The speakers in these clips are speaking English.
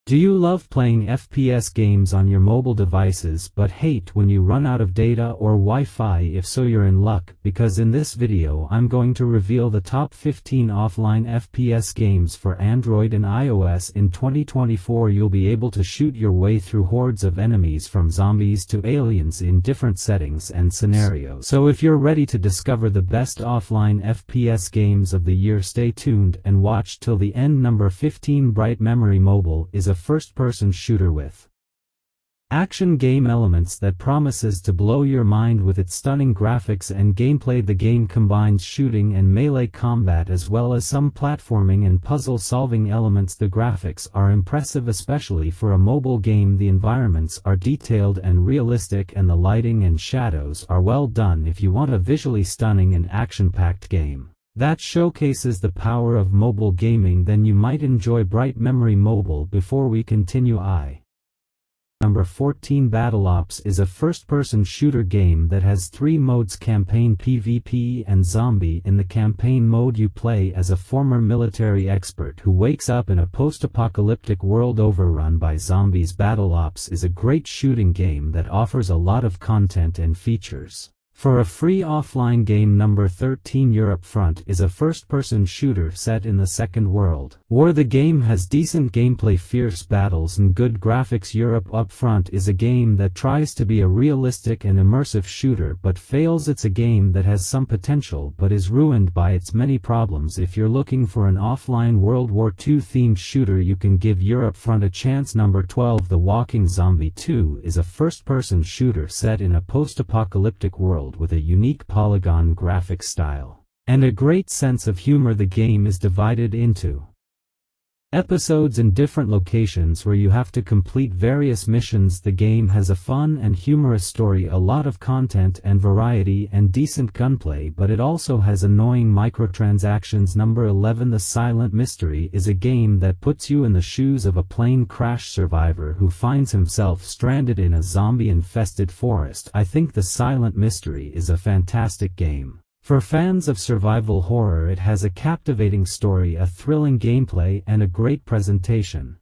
Do you love playing FPS games on your mobile devices but hate when you run out of data or Wi-Fi? If so, you're in luck, because in this video I'm going to reveal the top 15 offline FPS games for Android and iOS in 2024. You'll be able to shoot your way through hordes of enemies, from zombies to aliens, in different settings and scenarios. So if you're ready to discover the best offline FPS games of the year, stay tuned and watch till the end. Number 15. Bright Memory Mobile is a first-person shooter with action game elements that promises to blow your mind with its stunning graphics and gameplay. The game combines shooting and melee combat as well as some platforming and puzzle-solving elements. The graphics are impressive, especially for a mobile game. The environments are detailed and realistic, and the lighting and shadows are well done. If you want a visually stunning and action-packed game that showcases the power of mobile gaming, then you might enjoy Bright Memory Mobile. Before we continue, Number 14. BattleOps is a first-person shooter game that has three modes: campaign, PvP, and zombie. In the campaign mode, you play as a former military expert who wakes up in a post-apocalyptic world overrun by zombies. BattleOps is a great shooting game that offers a lot of content and features for a free offline game. Number 13. Europe Front is a first-person shooter set in the Second World War. The game has decent gameplay, fierce battles, and good graphics. Europe Upfront is a game that tries to be a realistic and immersive shooter but fails. It's a game that has some potential but is ruined by its many problems. If you're looking for an offline World War II themed shooter, you can give Europe Front a chance. Number 12. The Walking Zombie 2 is a first-person shooter set in a post-apocalyptic world with a unique polygon graphic style and a great sense of humor. The game is divided into episodes in different locations where you have to complete various missions. The game has a fun and humorous story, a lot of content and variety, and decent gunplay, but it also has annoying microtransactions. Number 11. The Silent Mystery is a game that puts you in the shoes of a plane crash survivor who finds himself stranded in a zombie-infested forest. I think The Silent Mystery is a fantastic game for fans of survival horror. It has a captivating story, a thrilling gameplay, and a great presentation.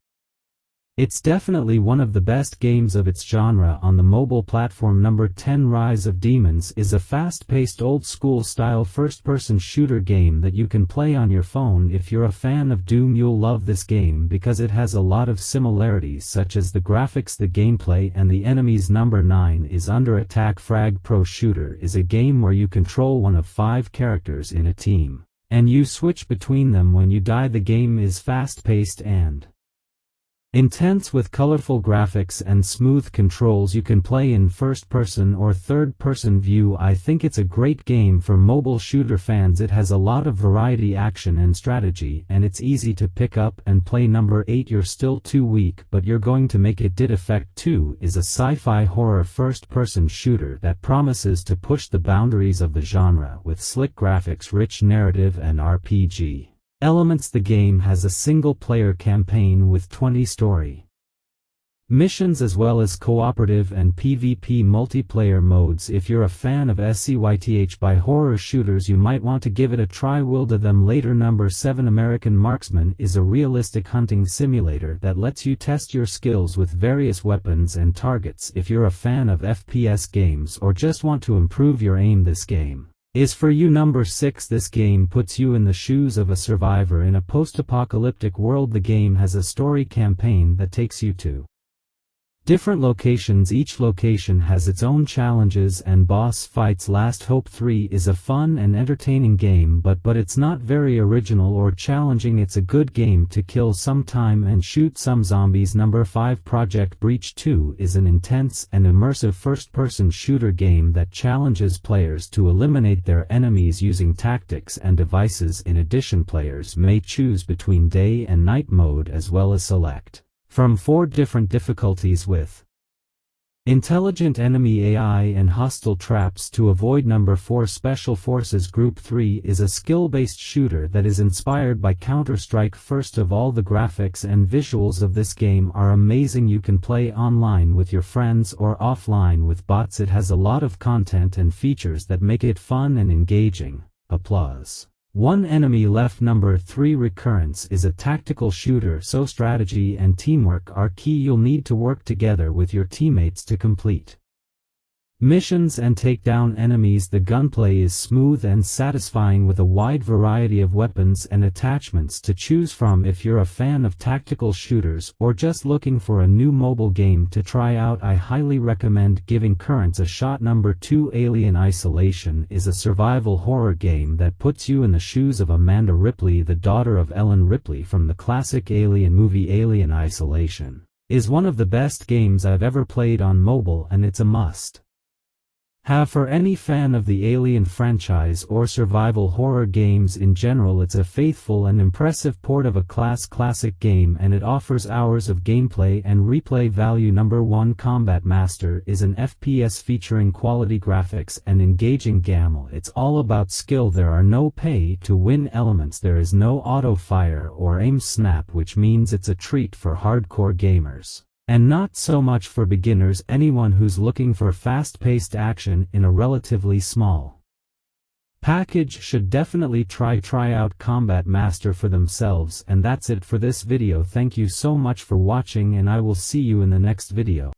It's definitely one of the best games of its genre on the mobile platform. Number 10. Rise of Demons is a fast-paced, old-school style first-person shooter game that you can play on your phone. If you're a fan of Doom, you'll love this game because it has a lot of similarities, such as the graphics, the gameplay, and the enemies. Number 9 is Under Attack. Frag Pro Shooter is a game where you control one of 5 characters in a team, and you switch between them when you die. The game is fast-paced and intense with colorful graphics and smooth controls. You can play in first-person or third-person view. I think it's a great game for mobile shooter fans. It has a lot of variety, action, and strategy, and it's easy to pick up and play. Number 8. You're still too weak, but you're going to make it. Did Effect 2 is a sci-fi horror first-person shooter that promises to push the boundaries of the genre with slick graphics, rich narrative, and RPG elements. The game has a single-player campaign with 20 story missions as well as cooperative and PvP multiplayer modes. If you're a fan of SCYTH by horror shooters, you might want to give it a try. We'll do them later. Number 7. American Marksman is a realistic hunting simulator that lets you test your skills with various weapons and targets. If you're a fan of FPS games or just want to improve your aim, this game is for you. Number 6. This game puts you in the shoes of a survivor in a post-apocalyptic world. The game has a story campaign that takes you to different locations. Each location has its own challenges and boss fights. Last Hope 3 is a fun and entertaining game, but it's not very original or challenging. It's a good game to kill some time and shoot some zombies. Number 5. Project Breach 2 is an intense and immersive first-person shooter game that challenges players to eliminate their enemies using tactics and devices. In addition, players may choose between day and night mode as well as select from 4 different difficulties with intelligent enemy AI and hostile traps to avoid. Number 4. Special Forces Group 3 is a skill-based shooter that is inspired by Counter-Strike. First of all, the graphics and visuals of this game are amazing. You can play online with your friends or offline with bots. It has a lot of content and features that make it fun and engaging. Applause. One enemy left. Number 3 Recurrence is a tactical shooter, so strategy and teamwork are key. You'll need to work together with your teammates to complete missions and take down enemies. The gunplay is smooth and satisfying with a wide variety of weapons and attachments to choose from. If you're a fan of tactical shooters or just looking for a new mobile game to try out, I highly recommend giving Recurrence a shot. Number 2 Alien Isolation is a survival horror game that puts you in the shoes of Amanda Ripley, the daughter of Ellen Ripley from the classic Alien movie. Alien Isolation is one of the best games I've ever played on mobile, and it's a must have for any fan of the Alien franchise or survival horror games in general. It's a faithful and impressive port of a classic game, and it offers hours of gameplay and replay value. Number 1 Combat Master is an FPS featuring quality graphics and engaging gameplay. It's all about skill. There are no pay-to-win elements. There is no auto-fire or aim snap, which means it's a treat for hardcore gamers, and not so much for beginners. Anyone who's looking for fast-paced action in a relatively small package should definitely try out Combat Master for themselves. And that's it for this video. Thank you so much for watching, and I will see you in the next video.